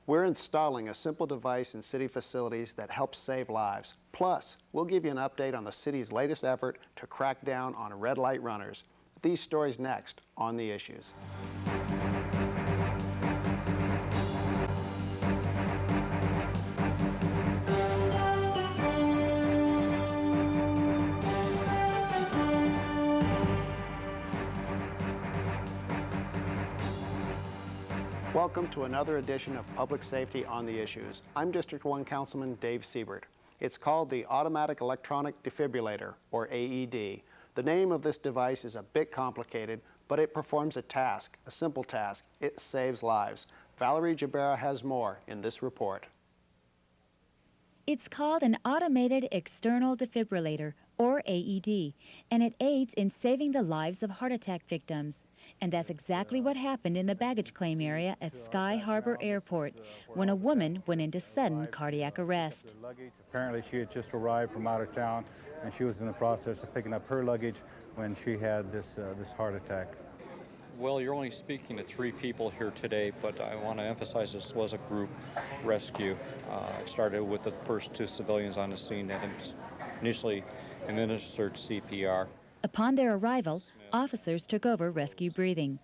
We're installing a simple device in city facilities that helps save lives. Plus, we'll give you an update on the city's latest effort to crack down on red light runners. These stories next on The Issues. Welcome to another edition of Public Safety on the Issues. I'm District 1 Councilman Dave Siebert. It's called the Automatic Electronic Defibrillator, or AED. The name of this device is a bit complicated, but it performs a task, a simple task. It saves lives. Valerie Jabera has more in this report. It's called an Automated External Defibrillator, or AED, and it aids in saving the lives of heart attack victims. And that's exactly what happened in the baggage claim area at Sky Harbor Airport when a woman went into sudden cardiac arrest. Apparently she had just arrived from out of town and she was in the process of picking up her luggage when she had this heart attack. Well, you're only speaking to 3 people here today, but I want to emphasize this was a group rescue. It started with the first 2 civilians on the scene that initially administered CPR. Upon their arrival, officers took over rescue breathing.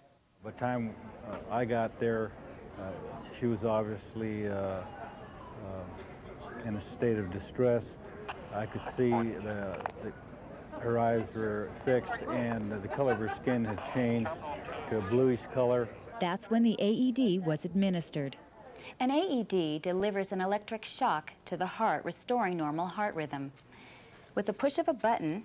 By the time I got there, she was obviously in a state of distress. I could see her eyes were fixed and the color of her skin had changed to a bluish color. That's when the AED was administered. An AED delivers an electric shock to the heart, restoring normal heart rhythm. With the push of a button,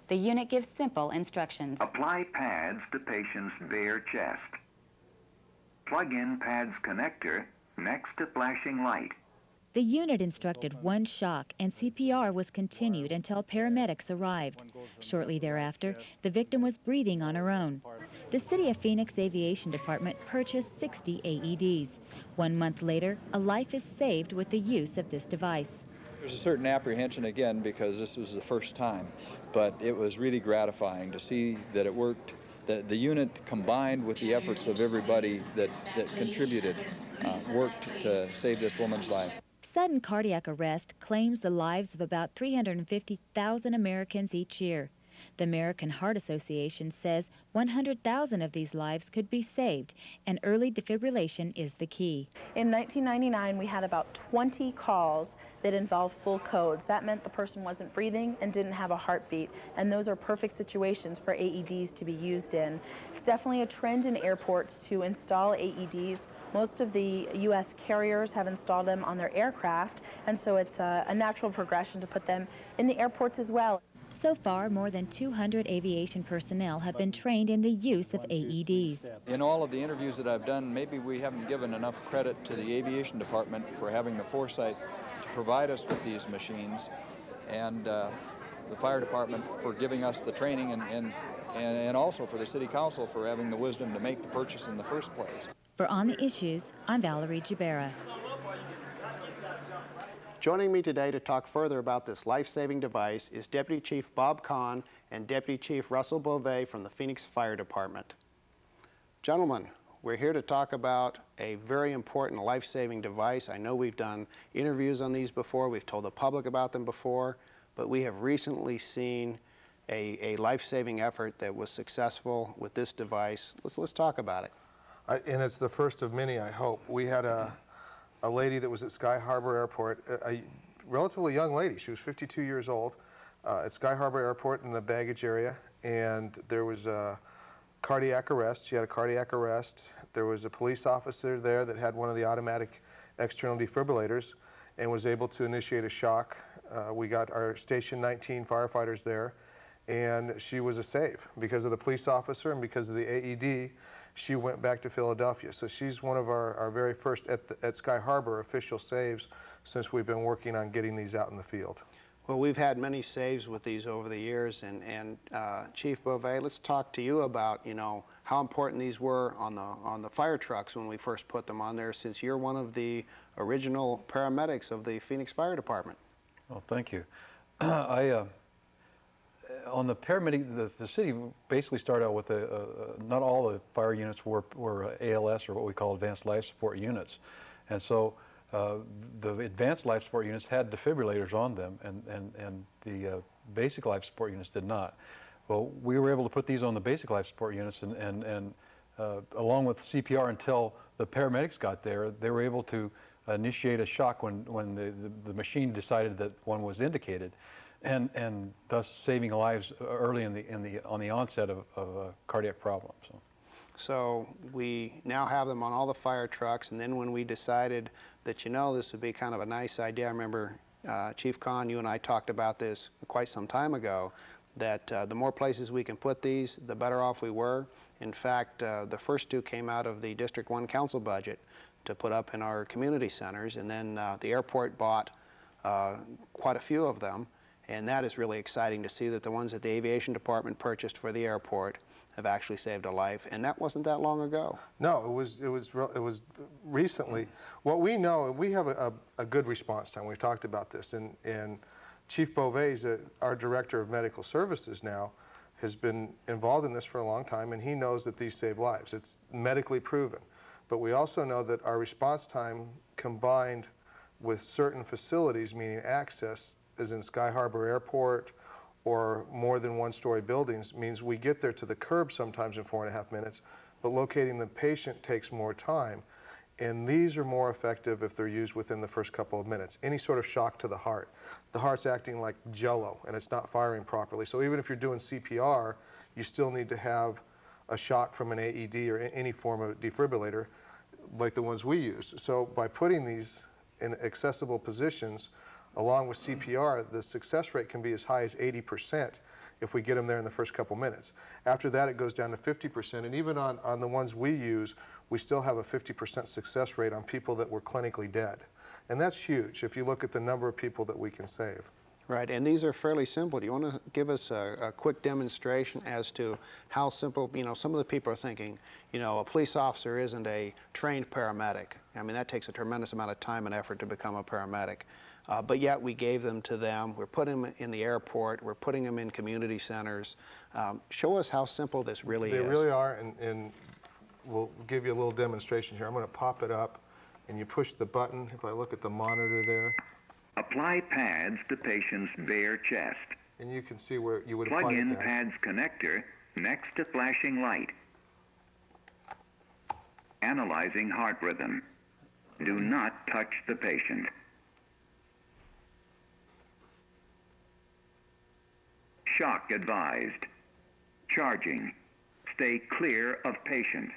the unit gives simple instructions. Apply pads to patient's bare chest. Plug in pads connector next to flashing light. The unit instructed 1 shock, and CPR was continued until paramedics arrived. Shortly thereafter, the victim was breathing on her own. The City of Phoenix Aviation Department purchased 60 AEDs. 1 month later, a life is saved with the use of this device. There's a certain apprehension again because this was the first time, but it was really gratifying to see that it worked, that the unit combined with the efforts of everybody that contributed worked to save this woman's life. Sudden cardiac arrest claims the lives of about 350,000 Americans each year. The American Heart Association says 100,000 of these lives could be saved, and early defibrillation is the key. In 1999, we had about 20 calls that involved full codes. That meant the person wasn't breathing and didn't have a heartbeat, and those are perfect situations for AEDs to be used in. It's definitely a trend in airports to install AEDs. Most of the U.S. carriers have installed them on their aircraft, and so it's a natural progression to put them in the airports as well. So far, more than 200 aviation personnel have been trained in the use of AEDs. In all of the interviews that I've done, maybe we haven't given enough credit to the aviation department for having the foresight to provide us with these machines, and the fire department for giving us the training, and also for the city council for having the wisdom to make the purchase in the first place. For On the Issues, I'm Valerie Jabera. Joining me today to talk further about this life-saving device is Deputy Chief Bob Kahn and Deputy Chief Russell Beauvais from the Phoenix Fire Department. Gentlemen, we're here to talk about a very important life-saving device. I know we've done interviews on these before, we've told the public about them before, but we have recently seen a life-saving effort that was successful with this device. Let's talk about it. And it's the first of many, I hope. We had a lady that was at Sky Harbor Airport, a relatively young lady. She was 52 years old at Sky Harbor Airport in the baggage area, and there was a cardiac arrest. She had a cardiac arrest. There was a police officer there that had one of the automatic external defibrillators and was able to initiate a shock. We got our Station 19 firefighters there, and she was a save. Because of the police officer and because of the AED, she went back to Philadelphia. So she's one of our very first at Sky Harbor official saves since we've been working on getting these out in the field. Well, we've had many saves with these over the years, and Chief Beauvais, let's talk to you about, you know, how important these were on the fire trucks when we first put them on there, since you're one of the original paramedics of the Phoenix Fire Department. Well, thank you. On the paramedic, the city basically started out with not all the fire units were ALS, or what we call advanced life support units. And so the advanced life support units had defibrillators on them, and the basic life support units did not. Well, we were able to put these on the basic life support units, and along with CPR until the paramedics got there, they were able to initiate a shock when the machine decided that one was indicated, and thus saving lives early on the onset of a cardiac problem. So we now have them on all the fire trucks, and then when we decided that, this would be kind of a nice idea, I remember Chief Kahn, you and I talked about this quite some time ago, that the more places we can put these, the better off we were. In fact, the first two came out of the District 1 Council budget to put up in our community centers, and then the airport bought quite a few of them, and that is really exciting to see that the ones that the aviation department purchased for the airport have actually saved a life, and that wasn't that long ago. No, it was recently. What we know, we have a good response time. We've talked about this, and Chief Beauvais, our Director of Medical Services now, has been involved in this for a long time, and he knows that these save lives. It's medically proven. But we also know that our response time combined with certain facilities, meaning access, as in Sky Harbor Airport or more than one-story buildings, means we get there to the curb sometimes in 4.5 minutes, but locating the patient takes more time. And these are more effective if they're used within the first couple of minutes. Any sort of shock to the heart's acting like jello and it's not firing properly. So even if you're doing CPR, you still need to have a shock from an AED or any form of defibrillator like the ones we use. So by putting these in accessible positions along with CPR, the success rate can be as high as 80% if we get them there in the first couple minutes. After that, it goes down to 50%, and even on the ones we use, we still have a 50% success rate on people that were clinically dead. And that's huge if you look at the number of people that we can save. Right, and these are fairly simple. Do you want to give us a quick demonstration as to how simple, some of the people are thinking, a police officer isn't a trained paramedic. I mean, that takes a tremendous amount of time and effort to become a paramedic. But yet we gave them to them. We're putting them in the airport. We're putting them in community centers. Show us how simple this really is. They really are, and we'll give you a little demonstration here. I'm going to pop it up, and you push the button. If I look at the monitor there. Apply pads to patient's bare chest. And you can see where you would apply the Plug in pads. pads connector next to flashing light. Analyzing heart rhythm. Do not touch the patient. Shock advised. Charging. Stay clear of patient.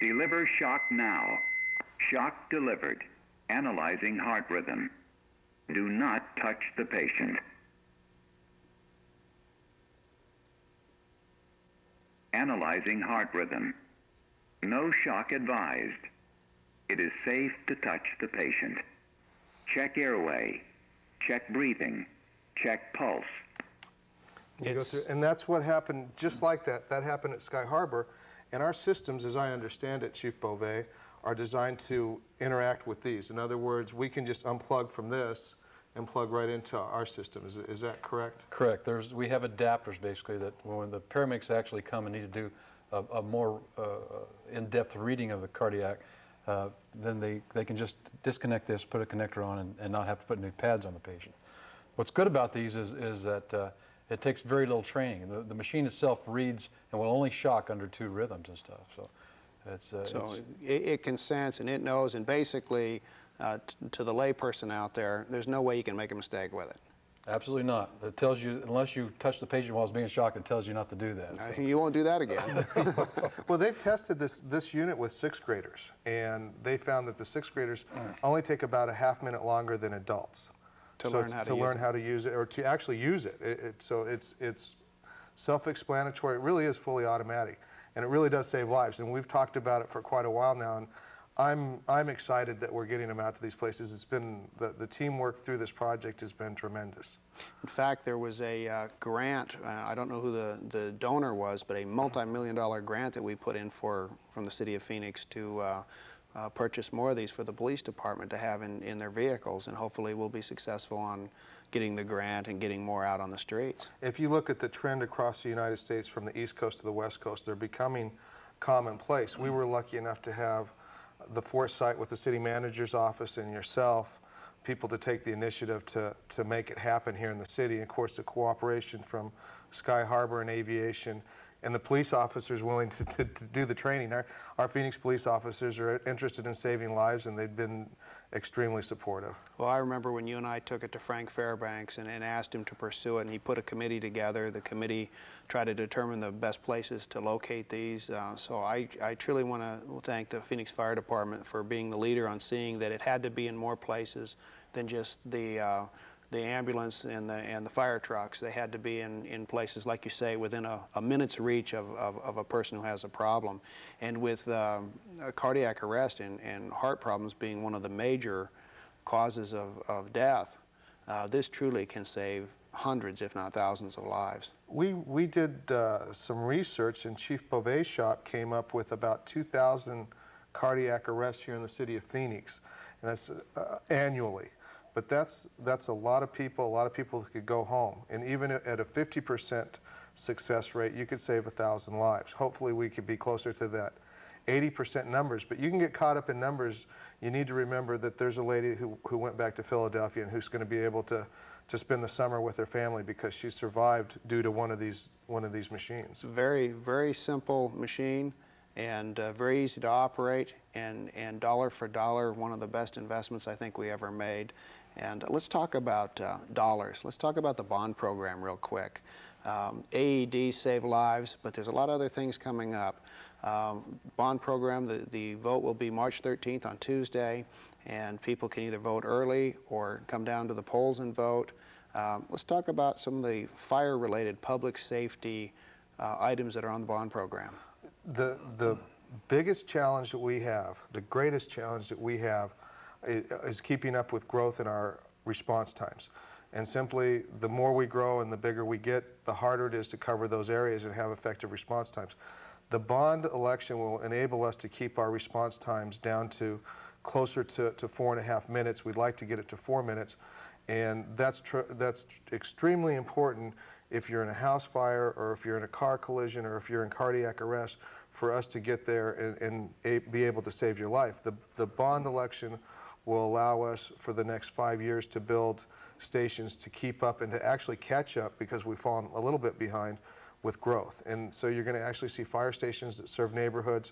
Deliver shock now. Shock delivered. Analyzing heart rhythm. Do not touch the patient. Analyzing heart rhythm. No shock advised. It is safe to touch the patient. Check airway. Check breathing. Check pulse. You go through, and that's what happened, just like that. That happened at Sky Harbor. And our systems, as I understand it, Chief Beauvais, are designed to interact with these. In other words, we can just unplug from this and plug right into our system. Is that correct? Correct. We have adapters basically that when the paramedics actually come and need to do a more in-depth reading of the cardiac, then they can just disconnect this, put a connector on, and not have to put new pads on the patient. What's good about these is that it takes very little training. The machine itself reads and will only shock under 2 rhythms and stuff. So it can sense and it knows, and basically to the lay person out there, there's no way you can make a mistake with it. Absolutely not. It tells you, unless you touch the patient while it's being shocked, it tells you not to do that. So. You won't do that again. Well, they've tested this unit with 6th graders, and they found that the 6th graders only take about a half minute longer than adults. To learn how to use it, or to actually use it. So it's self-explanatory. It really is fully automatic, and it really does save lives. And we've talked about it for quite a while now, and I'm excited that we're getting them out to these places. It's been the teamwork through this project has been tremendous. In fact, there was a grant. I don't know who the donor was, but a multi-million-dollar grant that we put in from the city of Phoenix to purchase more of these for the police department to have in their vehicles, and hopefully we'll be successful on getting the grant and getting more out on the streets. If you look at the trend across the United States from the East Coast to the West Coast, they're becoming commonplace. We were lucky enough to have the foresight with the city manager's office and yourself, people to take the initiative to make it happen here in the city. And of course, the cooperation from Sky Harbor and Aviation and the police officers willing to do the training. Our Phoenix police officers are interested in saving lives, and they've been extremely supportive. Well, I remember when you and I took it to Frank Fairbanks and asked him to pursue it, and he put a committee together. The committee tried to determine the best places to locate these. So I truly want to thank the Phoenix Fire Department for being the leader on seeing that it had to be in more places than just the ambulance and the fire trucks. They had to be in places, like you say, within a minute's reach of a person who has a problem. And with cardiac arrest and heart problems being one of the major causes of death, this truly can save hundreds, if not thousands, of lives. We did some research, and Chief Beauvais' shop came up with about 2,000 cardiac arrests here in the city of Phoenix, and that's annually. But that's a lot of people who could go home. And even at a 50% success rate, you could save 1,000 lives. Hopefully we could be closer to that 80% numbers. But you can get caught up in numbers. You need to remember that there's a lady who went back to Philadelphia and who's going to be able to spend the summer with her family because she survived due to one of these machines. Very, very simple machine, and very easy to operate, and dollar for dollar, one of the best investments I think we ever made. And let's talk about dollars. Let's talk about the bond program real quick. AEDs save lives, but there's a lot of other things coming up. Bond program, the vote will be March 13th on Tuesday, and people can either vote early or come down to the polls and vote. Let's talk about some of the fire-related public safety items that are on the bond program. The biggest challenge that we have, the greatest challenge that we have, is keeping up with growth in our response times. And simply, the more we grow and the bigger we get, the harder it is to cover those areas and have effective response times. The bond election will enable us to keep our response times down to closer to 4.5 minutes. We'd like to get it to 4 minutes. And that's extremely important if you're in a house fire, or if you're in a car collision, or if you're in cardiac arrest, for us to get there and be able to save your life. The bond election will allow us for the next 5 years to build stations to keep up and to actually catch up, because we've fallen a little bit behind with growth. And so you're going to actually see fire stations that serve neighborhoods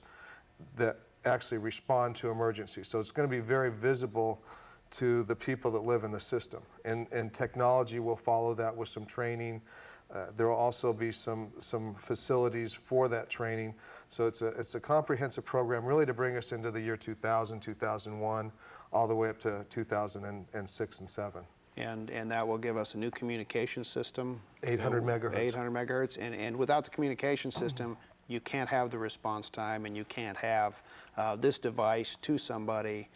that actually respond to emergencies. So it's going to be very visible to the people that live in the system. And technology will follow that with some training. There will also be some facilities for that training. So it's a comprehensive program really to bring us into the year 2000, 2001, all the way up to 2006 and 7. And that will give us a new communication system. 800 megahertz. 800 megahertz. And without the communication system, you can't have the response time, and you can't have this device to somebody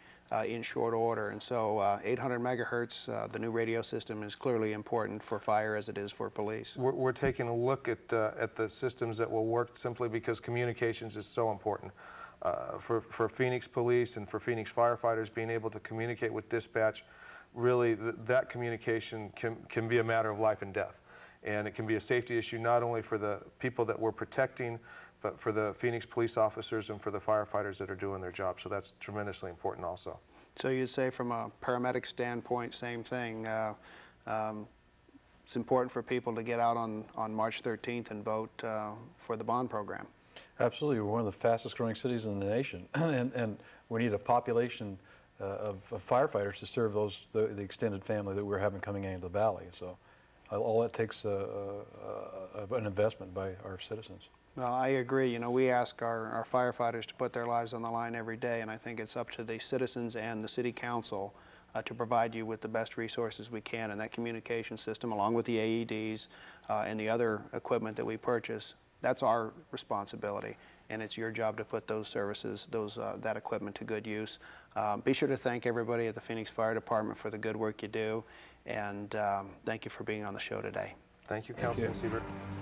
in short order. And so 800 megahertz, the new radio system, is clearly important for fire as it is for police. We're taking a look at the systems that will work simply because communications is so important. For Phoenix police and for Phoenix firefighters, being able to communicate with dispatch, really that communication can be a matter of life and death. And it can be a safety issue not only for the people that we're protecting, but for the Phoenix police officers and for the firefighters that are doing their job. So that's tremendously important also. So you'd say from a paramedic standpoint, same thing. It's important for people to get out on March 13th and vote for the bond program. Absolutely. We're one of the fastest growing cities in the nation, and we need a population of firefighters to serve the extended family that we're having coming into the valley. So all that takes an investment by our citizens. Well, I agree. You know, we ask our firefighters to put their lives on the line every day, and I think it's up to the citizens and the city council to provide you with the best resources we can. And that communication system, along with the AEDs and the other equipment that we purchase, that's our responsibility. And it's your job to put those services, that equipment to good use. Be sure to thank everybody at the Phoenix Fire Department for the good work you do. And thank you for being on the show today. Thank you, Councilman Siebert.